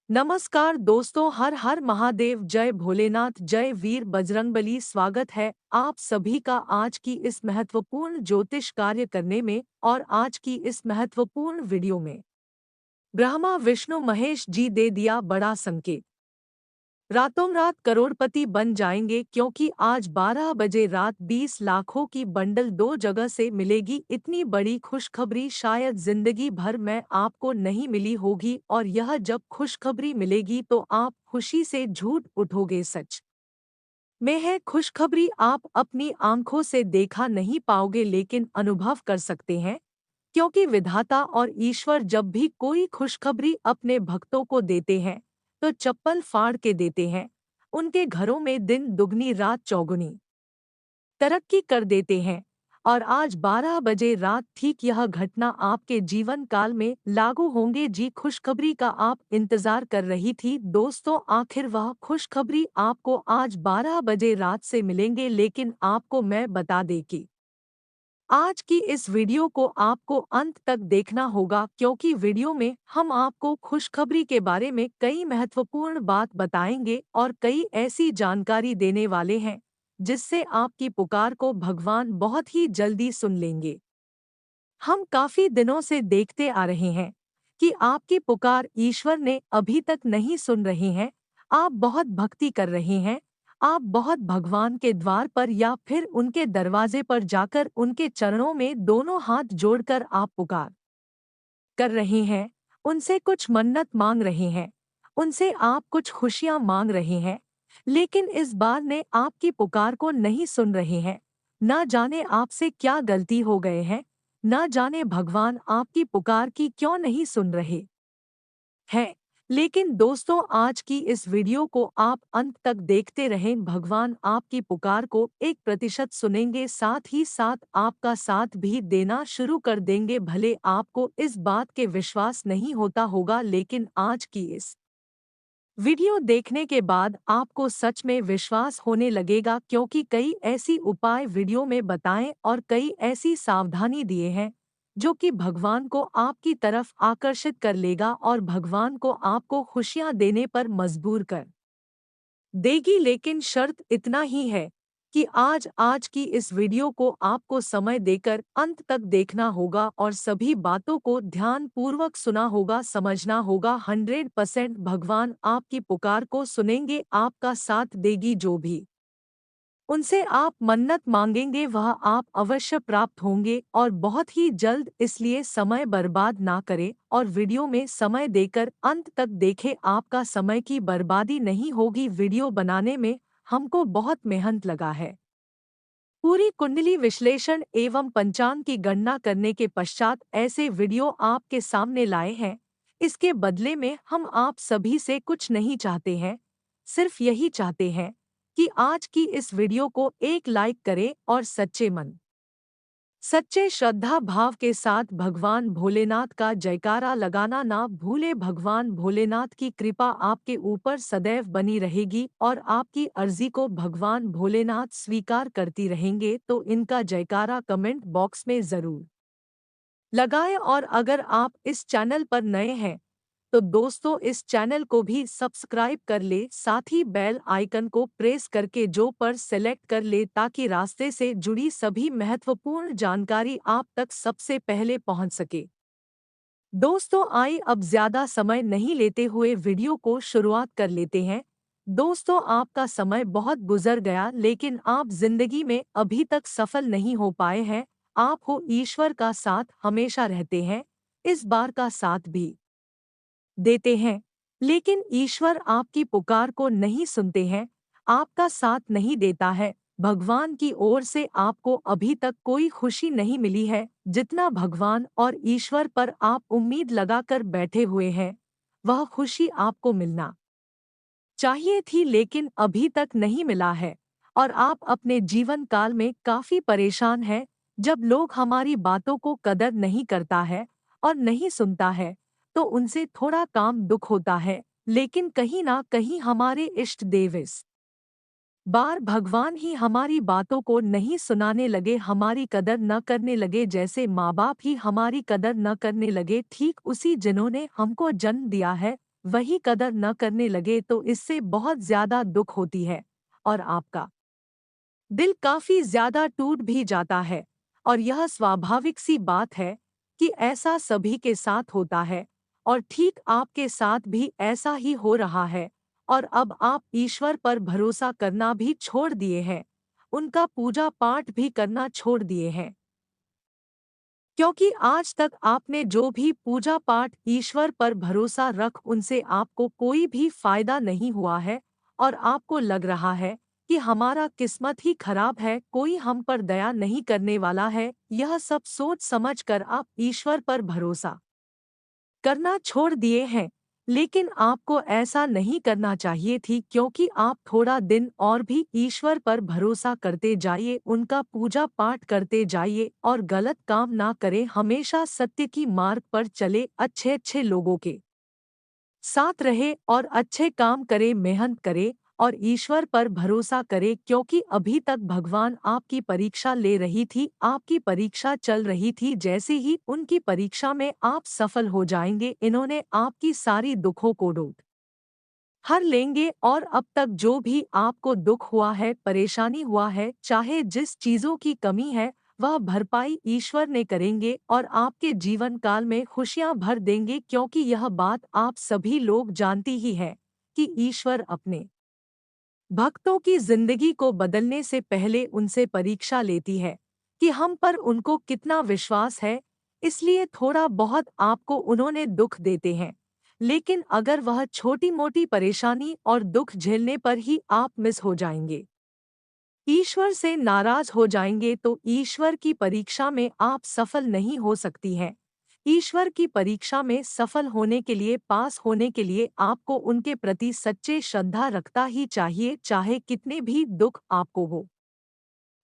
नमस्कार दोस्तों, हर हर महादेव, जय भोलेनाथ, जय वीर बजरंगबली। स्वागत है आप सभी का आज की इस महत्वपूर्ण ज्योतिष कार्य करने में और आज की इस महत्वपूर्ण वीडियो में। ब्रह्मा विष्णु महेश जी दे दिया बड़ा संकेत। रातों रात करोड़पति बन जाएंगे, क्योंकि आज 12 बजे रात 20 लाखों की बंडल दो जगह से मिलेगी। इतनी बड़ी खुशखबरी शायद जिंदगी भर में आपको नहीं मिली होगी, और यह जब खुशखबरी मिलेगी तो आप खुशी से झूठ उठोगे। सच में है खुशखबरी, आप अपनी आंखों से देखा नहीं पाओगे लेकिन अनुभव कर सकते हैं, क्योंकि विधाता और ईश्वर जब भी कोई खुशखबरी अपने भक्तों को देते हैं तो चप्पल फाड़ के देते हैं। उनके घरों में दिन दुगनी रात चौगुनी तरक्की कर देते हैं। और आज 12 बजे रात ठीक यह घटना आपके जीवन काल में लागू होंगे। जी खुशखबरी का आप इंतजार कर रही थी दोस्तों, आखिर वह खुशखबरी आपको आज 12 बजे रात से मिलेंगे, लेकिन आपको मैं बता दें कि आज की इस वीडियो को आपको अंत तक देखना होगा, क्योंकि वीडियो में हम आपको खुशखबरी के बारे में कई महत्वपूर्ण बात बताएंगे और कई ऐसी जानकारी देने वाले हैं जिससे आपकी पुकार को भगवान बहुत ही जल्दी सुन लेंगे। हम काफी दिनों से देखते आ रहे हैं कि आपकी पुकार ईश्वर ने अभी तक नहीं सुन रहे हैं। आप बहुत भक्ति कर रहे हैं, आप बहुत भगवान के द्वार पर या फिर उनके दरवाजे पर जाकर उनके चरणों में दोनों हाथ जोड़कर आप पुकार कर रहे हैं, उनसे कुछ मन्नत मांग रहे हैं, उनसे आप कुछ खुशियां मांग रहे हैं, लेकिन इस बार ने आपकी पुकार को नहीं सुन रहे हैं। ना जाने आपसे क्या गलती हो गए हैं, ना जाने भगवान आपकी पुकार की क्यों नहीं सुन रहे है। लेकिन दोस्तों, आज की इस वीडियो को आप अंत तक देखते रहें। भगवान आपकी पुकार को 1% सुनेंगे, साथ ही साथ आपका साथ भी देना शुरू कर देंगे। भले आपको इस बात के विश्वास नहीं होता होगा, लेकिन आज की इस वीडियो देखने के बाद आपको सच में विश्वास होने लगेगा, क्योंकि कई ऐसी उपाय वीडियो में बताएं और कई ऐसी सावधानी दिए हैं जो कि भगवान को आपकी तरफ आकर्षित कर लेगा और भगवान को आपको खुशियां देने पर मजबूर कर देगी। लेकिन शर्त इतना ही है कि आज की इस वीडियो को आपको समय देकर अंत तक देखना होगा और सभी बातों को ध्यान पूर्वक सुना होगा, समझना होगा। 100% भगवान आपकी पुकार को सुनेंगे, आपका साथ देगी। जो भी उनसे आप मन्नत मांगेंगे वह आप अवश्य प्राप्त होंगे, और बहुत ही जल्द। इसलिए समय बर्बाद ना करें और वीडियो में समय देकर अंत तक देखें। आपका समय की बर्बादी नहीं होगी। वीडियो बनाने में हमको बहुत मेहनत लगा है। पूरी कुंडली विश्लेषण एवं पंचांग की गणना करने के पश्चात ऐसे वीडियो आपके सामने लाए हैं। इसके बदले में हम आप सभी से कुछ नहीं चाहते हैं, सिर्फ यही चाहते हैं कि आज की इस वीडियो को एक लाइक करें और सच्चे मन सच्चे श्रद्धा भाव के साथ भगवान भोलेनाथ का जयकारा लगाना ना भूले। भगवान भोलेनाथ की कृपा आपके ऊपर सदैव बनी रहेगी और आपकी अर्जी को भगवान भोलेनाथ स्वीकार करती रहेंगे। तो इनका जयकारा कमेंट बॉक्स में जरूर लगाएं, और अगर आप इस चैनल पर नए हैं तो दोस्तों इस चैनल को भी सब्सक्राइब कर ले, साथ ही बेल आइकन को प्रेस करके जो पर सेलेक्ट कर ले, ताकि रास्ते से जुड़ी सभी महत्वपूर्ण जानकारी आप तक सबसे पहले पहुंच सके। दोस्तों आइए अब ज्यादा समय नहीं लेते हुए वीडियो को शुरुआत कर लेते हैं। दोस्तों, आपका समय बहुत गुजर गया, लेकिन आप जिंदगी में अभी तक सफल नहीं हो पाए हैं। आप हो ईश्वर का साथ हमेशा रहते हैं, इस बार का साथ भी देते हैं, लेकिन ईश्वर आपकी पुकार को नहीं सुनते हैं, आपका साथ नहीं देता है। भगवान की ओर से आपको अभी तक कोई खुशी नहीं मिली है। जितना भगवान और ईश्वर पर आप उम्मीद लगाकर बैठे हुए हैं, वह खुशी आपको मिलना चाहिए थी, लेकिन अभी तक नहीं मिला है। और आप अपने जीवन काल में काफी परेशान हैं। जब लोग हमारी बातों को कदर नहीं करता है और नहीं सुनता है, तो उनसे थोड़ा काम दुख होता है, लेकिन कहीं ना कहीं हमारे इष्ट देव इस बार भगवान ही हमारी बातों को नहीं सुनाने लगे, हमारी कदर न करने लगे। जैसे माँ बाप ही हमारी कदर न करने लगे, ठीक उसी जिन्होंने हमको जन्म दिया है वही कदर न करने लगे तो इससे बहुत ज्यादा दुख होती है और आपका दिल काफी ज्यादा टूट भी जाता है। और यह स्वाभाविक सी बात है कि ऐसा सभी के साथ होता है और ठीक आपके साथ भी ऐसा ही हो रहा है। और अब आप ईश्वर पर भरोसा करना भी छोड़ दिए हैं, उनका पूजा पाठ भी करना छोड़ दिए हैं, क्योंकि आज तक आपने जो भी पूजा पाठ ईश्वर पर भरोसा रख उनसे आपको कोई भी फायदा नहीं हुआ है। और आपको लग रहा है कि हमारा किस्मत ही खराब है, कोई हम पर दया नहीं करने वाला है। यह सब सोच समझ कर आप ईश्वर पर भरोसा करना छोड़ दिए हैं। लेकिन आपको ऐसा नहीं करना चाहिए थी, क्योंकि आप थोड़ा दिन और भी ईश्वर पर भरोसा करते जाइए, उनका पूजा पाठ करते जाइए और गलत काम ना करें, हमेशा सत्य की मार्ग पर चले, अच्छे अच्छे लोगों के साथ रहे और अच्छे काम करे, मेहनत करे और ईश्वर पर भरोसा करे, क्योंकि अभी तक भगवान आपकी परीक्षा ले रही थी, आपकी परीक्षा चल रही थी। जैसे ही उनकी परीक्षा में आप सफल हो जाएंगे, इन्होंने आपकी सारी दुखों को डूब हर लेंगे। और अब तक जो भी आपको दुख हुआ है, परेशानी हुआ है, चाहे जिस चीजों की कमी है, वह भरपाई ईश्वर ने करेंगे और आपके जीवन काल में खुशियां भर देंगे। क्योंकि यह बात आप सभी लोग जानती ही है कि ईश्वर अपने भक्तों की जिंदगी को बदलने से पहले उनसे परीक्षा लेती है कि हम पर उनको कितना विश्वास है। इसलिए थोड़ा बहुत आपको उन्होंने दुख देते हैं, लेकिन अगर वह छोटी मोटी परेशानी और दुख झेलने पर ही आप मिस हो जाएंगे, ईश्वर से नाराज हो जाएंगे, तो ईश्वर की परीक्षा में आप सफल नहीं हो सकती हैं। ईश्वर की परीक्षा में सफल होने के लिए, पास होने के लिए आपको उनके प्रति सच्चे श्रद्धा रखता ही चाहिए, चाहे कितने भी दुख आपको हो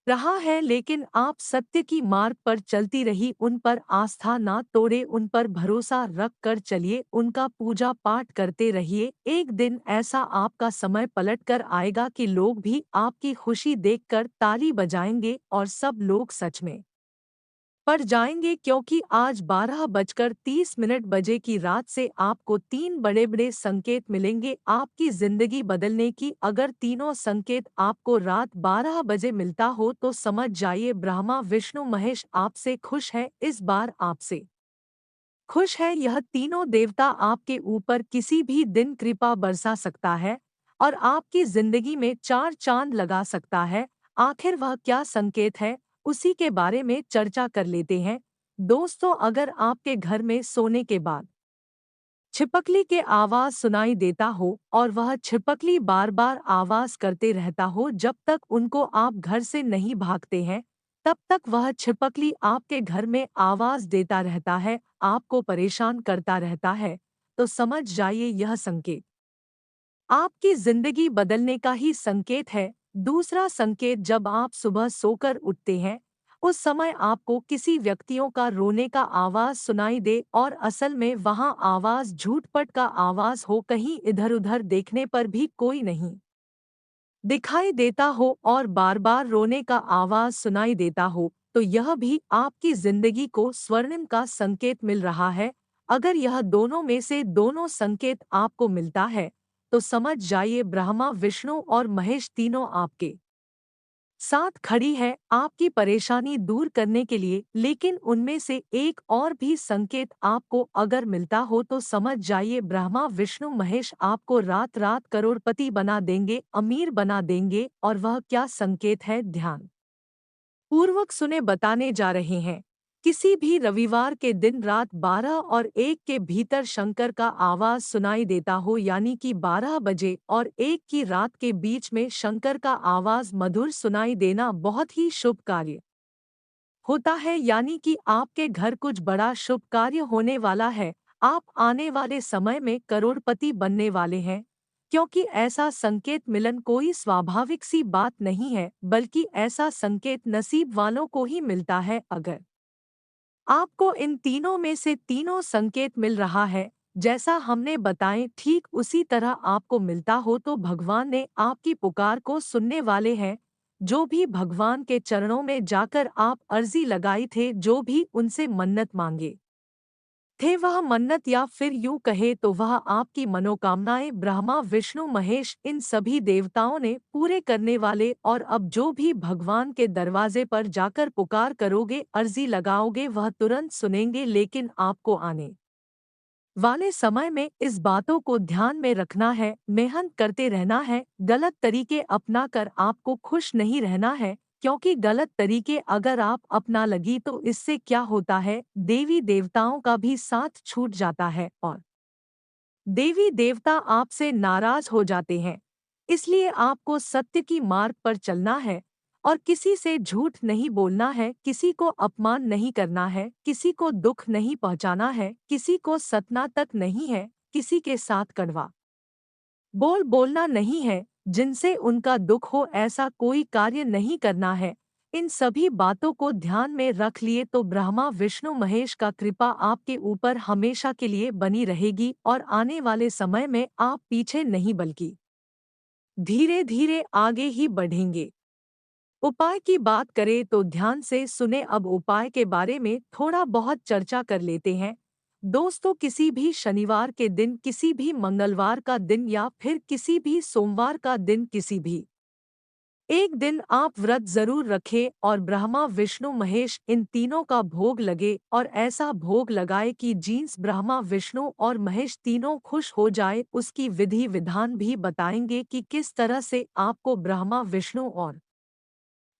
रहा है। लेकिन आप सत्य की मार्ग पर चलती रही, उन पर आस्था ना तोड़े, उन पर भरोसा रख कर चलिए, उनका पूजा पाठ करते रहिए। एक दिन ऐसा आपका समय पलट कर आएगा कि लोग भी आपकी खुशी देखकर ताली बजाएंगे और सब लोग सच में पर जाएंगे, क्योंकि आज 12:30 बजे की रात से आपको 3 बड़े-बड़े संकेत मिलेंगे आपकी जिंदगी बदलने की। अगर तीनों संकेत आपको रात 12 बजे मिलता हो तो समझ जाइए ब्रह्मा विष्णु महेश आपसे खुश है, इस बार आपसे खुश है। यह तीनों देवता आपके ऊपर किसी भी दिन कृपा बरसा सकता है और आपकी जिंदगी में चार चांद लगा सकता है। आखिर वह क्या संकेत है, उसी के बारे में चर्चा कर लेते हैं। दोस्तों, अगर आपके घर में सोने के बाद छिपकली के आवाज सुनाई देता हो और वह छिपकली बार बार आवाज करते रहता हो जब तक उनको आप घर से नहीं भागते हैं, तब तक वह छिपकली आपके घर में आवाज देता रहता है, आपको परेशान करता रहता है, तो समझ जाइए यह संकेत आपकी जिंदगी बदलने का ही संकेत है। दूसरा संकेत, जब आप सुबह सोकर उठते हैं, उस समय आपको किसी व्यक्तियों का रोने का आवाज सुनाई दे और असल में वहां आवाज झूठपट का आवाज हो, कहीं इधर-उधर देखने पर भी कोई नहीं दिखाई देता हो और बार बार रोने का आवाज सुनाई देता हो, तो यह भी आपकी जिंदगी को स्वर्णिम का संकेत मिल रहा है। अगर यह दोनों में से दोनों संकेत आपको मिलता है, तो समझ जाइए ब्रह्मा विष्णु और महेश तीनों आपके साथ खड़ी है आपकी परेशानी दूर करने के लिए। लेकिन उनमें से एक और भी संकेत आपको अगर मिलता हो तो समझ जाइए ब्रह्मा विष्णु महेश आपको रात रात करोड़पति बना देंगे, अमीर बना देंगे। और वह क्या संकेत है, ध्यान पूर्वक सुने, बताने जा रहे हैं। किसी भी रविवार के दिन रात 12 और 1 के भीतर शंकर का आवाज सुनाई देता हो, यानी कि 12 बजे और 1 की रात के बीच में शंकर का आवाज मधुर सुनाई देना बहुत ही शुभ कार्य होता है, यानी कि आपके घर कुछ बड़ा शुभ कार्य होने वाला है। आप आने वाले समय में करोड़पति बनने वाले हैं, क्योंकि ऐसा संकेत मिलन कोई स्वाभाविक सी बात नहीं है, बल्कि ऐसा संकेत नसीब वालों को ही मिलता है। अगर आपको इन तीनों में से तीनों संकेत मिल रहा है, जैसा हमने बताएं ठीक उसी तरह आपको मिलता हो, तो भगवान ने आपकी पुकार को सुनने वाले हैं। जो भी भगवान के चरणों में जाकर आप अर्जी लगाई थे, जो भी उनसे मन्नत मांगे, थे वह मन्नत या फिर यूं कहे तो वह आपकी मनोकामनाएं ब्रह्मा विष्णु महेश इन सभी देवताओं ने पूरे करने वाले। और अब जो भी भगवान के दरवाजे पर जाकर पुकार करोगे अर्जी लगाओगे वह तुरंत सुनेंगे। लेकिन आपको आने वाले समय में इस बातों को ध्यान में रखना है, मेहनत करते रहना है, गलत तरीके अपना कर आपको खुश नहीं रहना है। क्योंकि गलत तरीके अगर आप अपना लगी तो इससे क्या होता है, देवी देवताओं का भी साथ छूट जाता है और देवी देवता आपसे नाराज हो जाते हैं। इसलिए आपको सत्य की मार्ग पर चलना है और किसी से झूठ नहीं बोलना है, किसी को अपमान नहीं करना है, किसी को दुख नहीं पहुंचाना है, किसी को सतना तक नहीं है, किसी के साथ कड़वा बोलना नहीं है, जिनसे उनका दुख हो ऐसा कोई कार्य नहीं करना है। इन सभी बातों को ध्यान में रख लिए तो ब्रह्मा विष्णु महेश का कृपा आपके ऊपर हमेशा के लिए बनी रहेगी और आने वाले समय में आप पीछे नहीं बल्कि धीरे धीरे आगे ही बढ़ेंगे। उपाय की बात करें तो ध्यान से सुने। अब उपाय के बारे में थोड़ा बहुत चर्चा कर लेते हैं। दोस्तों, किसी भी शनिवार के दिन, किसी भी मंगलवार का दिन या फिर किसी भी सोमवार का दिन, किसी भी एक दिन आप व्रत जरूर रखें और ब्रह्मा विष्णु महेश इन तीनों का भोग लगे और ऐसा भोग लगाए कि जींस ब्रह्मा विष्णु और महेश तीनों खुश हो जाए। उसकी विधि विधान भी बताएंगे कि किस तरह से आपको ब्रह्मा विष्णु और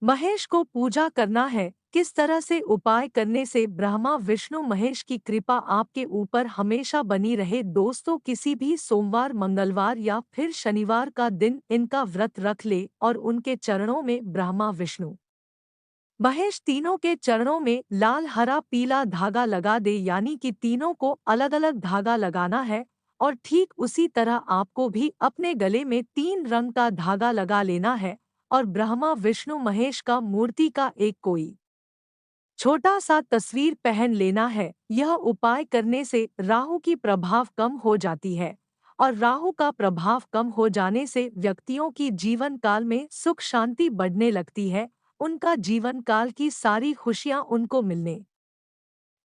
महेश को पूजा करना है, किस तरह से उपाय करने से ब्रह्मा विष्णु महेश की कृपा आपके ऊपर हमेशा बनी रहे। दोस्तों, किसी भी सोमवार मंगलवार या फिर शनिवार का दिन इनका व्रत रख ले और उनके चरणों में ब्रह्मा विष्णु महेश तीनों के चरणों में लाल हरा पीला धागा लगा दे, यानी कि तीनों को अलग अलग धागा लगाना है। और ठीक उसी तरह आपको भी अपने गले में 3 रंग का धागा लगा लेना है और ब्रह्मा विष्णु महेश का मूर्ति का एक कोई छोटा सा तस्वीर पहन लेना है। यह उपाय करने से राहु की प्रभाव कम हो जाती है और राहु का प्रभाव कम हो जाने से व्यक्तियों की जीवन काल में सुख शांति बढ़ने लगती है। उनका जीवन काल की सारी खुशियां उनको मिलने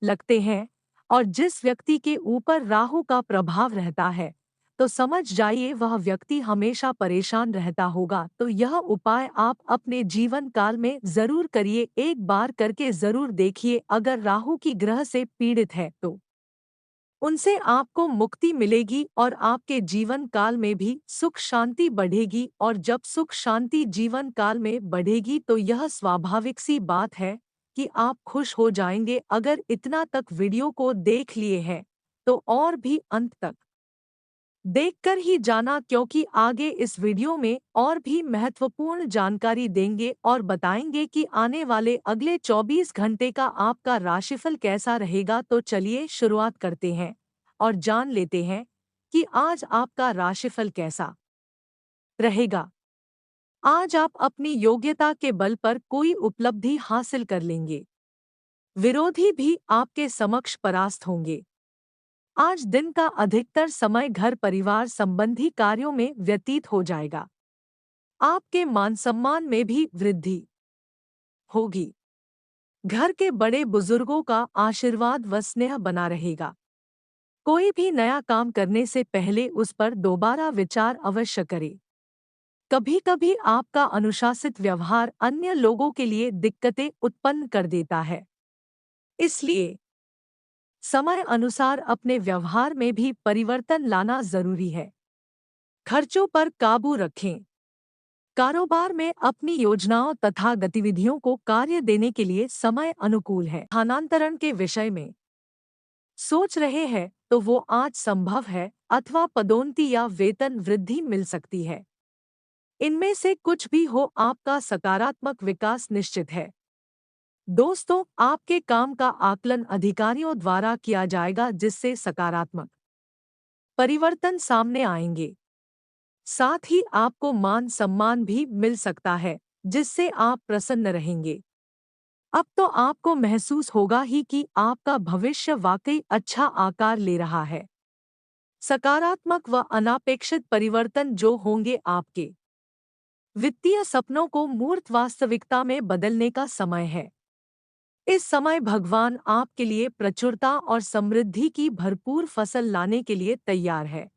लगते हैं। और जिस व्यक्ति के ऊपर राहु का प्रभाव रहता है तो समझ जाइए वह व्यक्ति हमेशा परेशान रहता होगा। तो यह उपाय आप अपने जीवन काल में जरूर करिए, एक बार करके जरूर देखिए। अगर राहु की ग्रह से पीड़ित है तो उनसे आपको मुक्ति मिलेगी और आपके जीवन काल में भी सुख शांति बढ़ेगी। और जब सुख शांति जीवन काल में बढ़ेगी तो यह स्वाभाविक सी बात है कि आप खुश हो जाएंगे। अगर इतना तक वीडियो को देख लिए हैं तो और भी अंत तक देखकर ही जाना, क्योंकि आगे इस वीडियो में और भी महत्वपूर्ण जानकारी देंगे और बताएंगे कि आने वाले अगले 24 घंटे का आपका राशिफल कैसा रहेगा। तो चलिए शुरुआत करते हैं और जान लेते हैं कि आज आपका राशिफल कैसा रहेगा। आज आप अपनी योग्यता के बल पर कोई उपलब्धि हासिल कर लेंगे, विरोधी भी आपके समक्ष परास्त होंगे। आज दिन का अधिकतर समय घर परिवार संबंधी कार्यों में व्यतीत हो जाएगा। आपके मान सम्मान में भी वृद्धि होगी। घर के बड़े बुजुर्गों का आशीर्वाद व स्नेह बना रहेगा। कोई भी नया काम करने से पहले उस पर दोबारा विचार अवश्य करें। कभी कभी आपका अनुशासित व्यवहार अन्य लोगों के लिए दिक्कतें उत्पन्न कर देता है, इसलिए समय अनुसार अपने व्यवहार में भी परिवर्तन लाना जरूरी है। खर्चों पर काबू रखें। कारोबार में अपनी योजनाओं तथा गतिविधियों को कार्य देने के लिए समय अनुकूल है। स्थानांतरण के विषय में सोच रहे हैं तो वो आज संभव है, अथवा पदोन्नति या वेतन वृद्धि मिल सकती है। इनमें से कुछ भी हो, आपका सकारात्मक विकास निश्चित है। दोस्तों, आपके काम का आकलन अधिकारियों द्वारा किया जाएगा, जिससे सकारात्मक परिवर्तन सामने आएंगे। साथ ही आपको मान सम्मान भी मिल सकता है, जिससे आप प्रसन्न रहेंगे। अब तो आपको महसूस होगा ही कि आपका भविष्य वाकई अच्छा आकार ले रहा है। सकारात्मक व अनापेक्षित परिवर्तन जो होंगे आपके वित्तीय सपनों को मूर्त वास्तविकता में बदलने का समय है। इस समय भगवान आपके लिए प्रचुरता और समृद्धि की भरपूर फसल लाने के लिए तैयार है।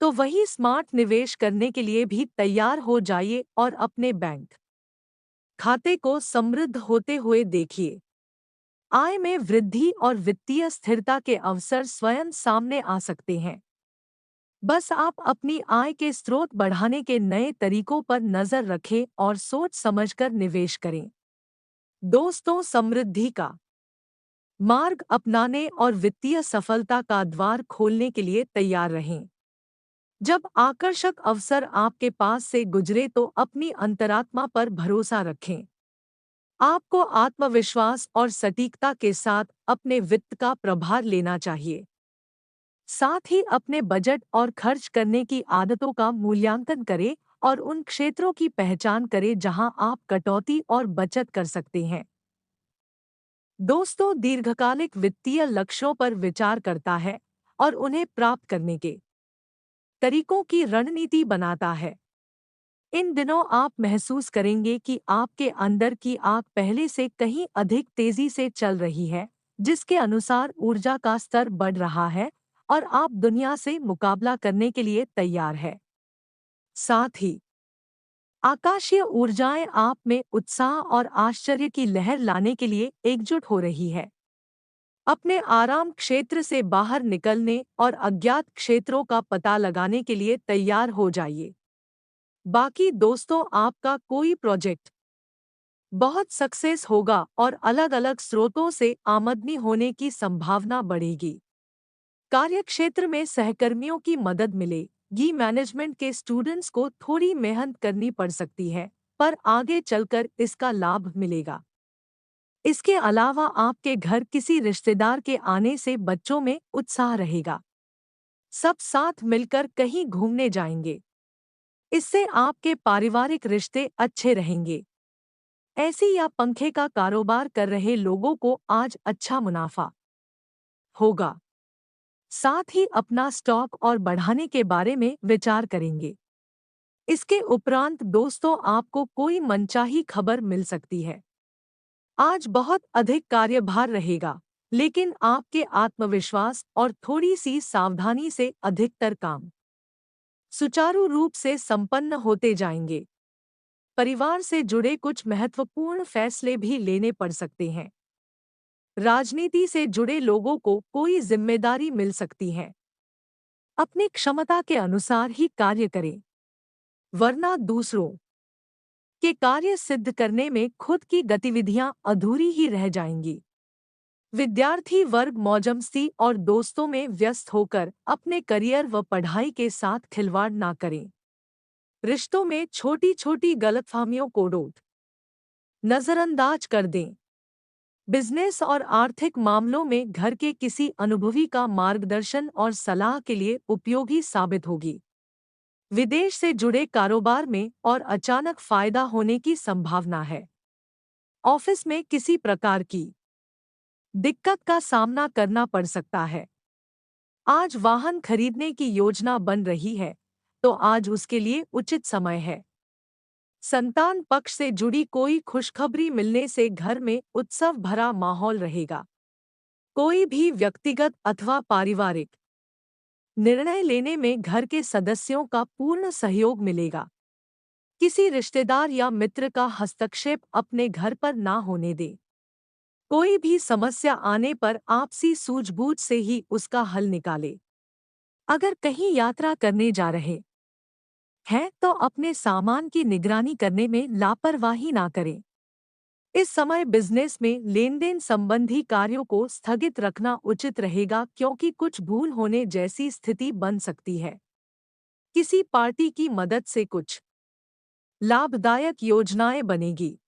तो वही स्मार्ट निवेश करने के लिए भी तैयार हो जाइए और अपने बैंक खाते को समृद्ध होते हुए देखिए। आय में वृद्धि और वित्तीय स्थिरता के अवसर स्वयं सामने आ सकते हैं। बस आप अपनी आय के स्रोत बढ़ाने के नए तरीकों पर नजर रखें और सोच समझकर निवेश करें। दोस्तों, समृद्धि का मार्ग अपनाने और वित्तीय सफलता का द्वार खोलने के लिए तैयार रहें। जब आकर्षक अवसर आपके पास से गुजरे तो अपनी अंतरात्मा पर भरोसा रखें। आपको आत्मविश्वास और सटीकता के साथ अपने वित्त का प्रभार लेना चाहिए। साथ ही अपने बजट और खर्च करने की आदतों का मूल्यांकन करें और उन क्षेत्रों की पहचान करें जहां आप कटौती और बचत कर सकते हैं। दोस्तों, दीर्घकालिक वित्तीय लक्ष्यों पर विचार करता है और उन्हें प्राप्त करने के तरीकों की रणनीति बनाता है। इन दिनों आप महसूस करेंगे कि आपके अंदर की आग पहले से कहीं अधिक तेजी से चल रही है, जिसके अनुसार ऊर्जा का स्तर बढ़ रहा है और आप दुनिया से मुकाबला करने के लिए तैयार है। साथ ही आकाशीय ऊर्जाएं आप में उत्साह और आश्चर्य की लहर लाने के लिए एकजुट हो रही है। अपने आराम क्षेत्र से बाहर निकलने और अज्ञात क्षेत्रों का पता लगाने के लिए तैयार हो जाइए। बाकी दोस्तों, आपका कोई प्रोजेक्ट बहुत सक्सेस होगा और अलग-अलग स्रोतों से आमदनी होने की संभावना बढ़ेगी। कार्यक्षेत्र में सहकर्मियों की मदद मिलेगी। मैनेजमेंट के स्टूडेंट्स को थोड़ी मेहनत करनी पड़ सकती है, पर आगे चलकर इसका लाभ मिलेगा। इसके अलावा आपके घर किसी रिश्तेदार के आने से बच्चों में उत्साह रहेगा। सब साथ मिलकर कहीं घूमने जाएंगे। इससे आपके पारिवारिक रिश्ते अच्छे रहेंगे। ऐसी या पंखे का कारोबार कर रहे लोगों को आज अच्छा मुनाफा होगा। साथ ही अपना स्टॉक और बढ़ाने के बारे में विचार करेंगे। इसके उपरांत दोस्तों, आपको कोई मनचाही खबर मिल सकती है। आज बहुत अधिक कार्यभार रहेगा, लेकिन आपके आत्मविश्वास और थोड़ी सी सावधानी से अधिकतर काम सुचारू रूप से संपन्न होते जाएंगे। परिवार से जुड़े कुछ महत्वपूर्ण फैसले भी लेने पड़ सकते हैं। राजनीति से जुड़े लोगों को कोई जिम्मेदारी मिल सकती है। अपनी क्षमता के अनुसार ही कार्य करें, वरना दूसरों के कार्य सिद्ध करने में खुद की गतिविधियां अधूरी ही रह जाएंगी। विद्यार्थी वर्ग मौजमस्ती और दोस्तों में व्यस्त होकर अपने करियर व पढ़ाई के साथ खिलवाड़ ना करें। रिश्तों में छोटी छोटी गलतफहमियों को नजरअंदाज कर दें। बिजनेस और आर्थिक मामलों में घर के किसी अनुभवी का मार्गदर्शन और सलाह के लिए उपयोगी साबित होगी। विदेश से जुड़े कारोबार में और अचानक फायदा होने की संभावना है। ऑफिस में किसी प्रकार की दिक्कत का सामना करना पड़ सकता है। आज वाहन खरीदने की योजना बन रही है, तो आज उसके लिए उचित समय है। संतान पक्ष से जुड़ी कोई खुशखबरी मिलने से घर में उत्सव भरा माहौल रहेगा। कोई भी व्यक्तिगत अथवा पारिवारिक निर्णय लेने में घर के सदस्यों का पूर्ण सहयोग मिलेगा। किसी रिश्तेदार या मित्र का हस्तक्षेप अपने घर पर ना होने दे। कोई भी समस्या आने पर आपसी सूझबूझ से ही उसका हल निकाले। अगर कहीं यात्रा करने जा रहे हैं तो अपने सामान की निगरानी करने में लापरवाही ना करें। इस समय बिजनेस में लेनदेन संबंधी कार्यों को स्थगित रखना उचित रहेगा, क्योंकि कुछ भूल होने जैसी स्थिति बन सकती है। किसी पार्टी की मदद से कुछ लाभदायक योजनाएं बनेगी।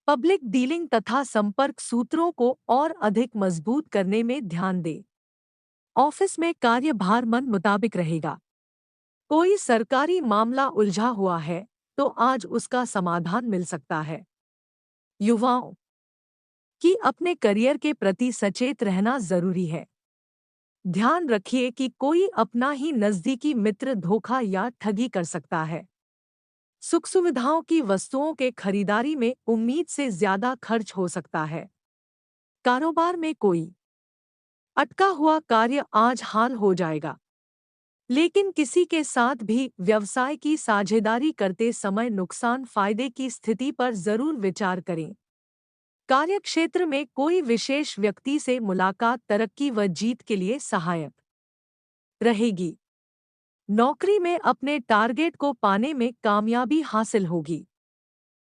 पब्लिक डीलिंग तथा संपर्क सूत्रों को और अधिक मजबूत करने में ध्यान दें। ऑफिस में कार्यभार मन मुताबिक रहेगा। कोई सरकारी मामला उलझा हुआ है तो आज उसका समाधान मिल सकता है। युवाओं कि अपने करियर के प्रति सचेत रहना जरूरी है। ध्यान रखिए कि कोई अपना ही नजदीकी मित्र धोखा या ठगी कर सकता है। सुख सुविधाओं की वस्तुओं के खरीदारी में उम्मीद से ज्यादा खर्च हो सकता है। कारोबार में कोई अटका हुआ कार्य आज हाल हो जाएगा। लेकिन किसी के साथ भी व्यवसाय की साझेदारी करते समय नुकसान फायदे की स्थिति पर जरूर विचार करें। कार्यक्षेत्र में कोई विशेष व्यक्ति से मुलाकात तरक्की व जीत के लिए सहायक रहेगी। नौकरी में अपने टारगेट को पाने में कामयाबी हासिल होगी।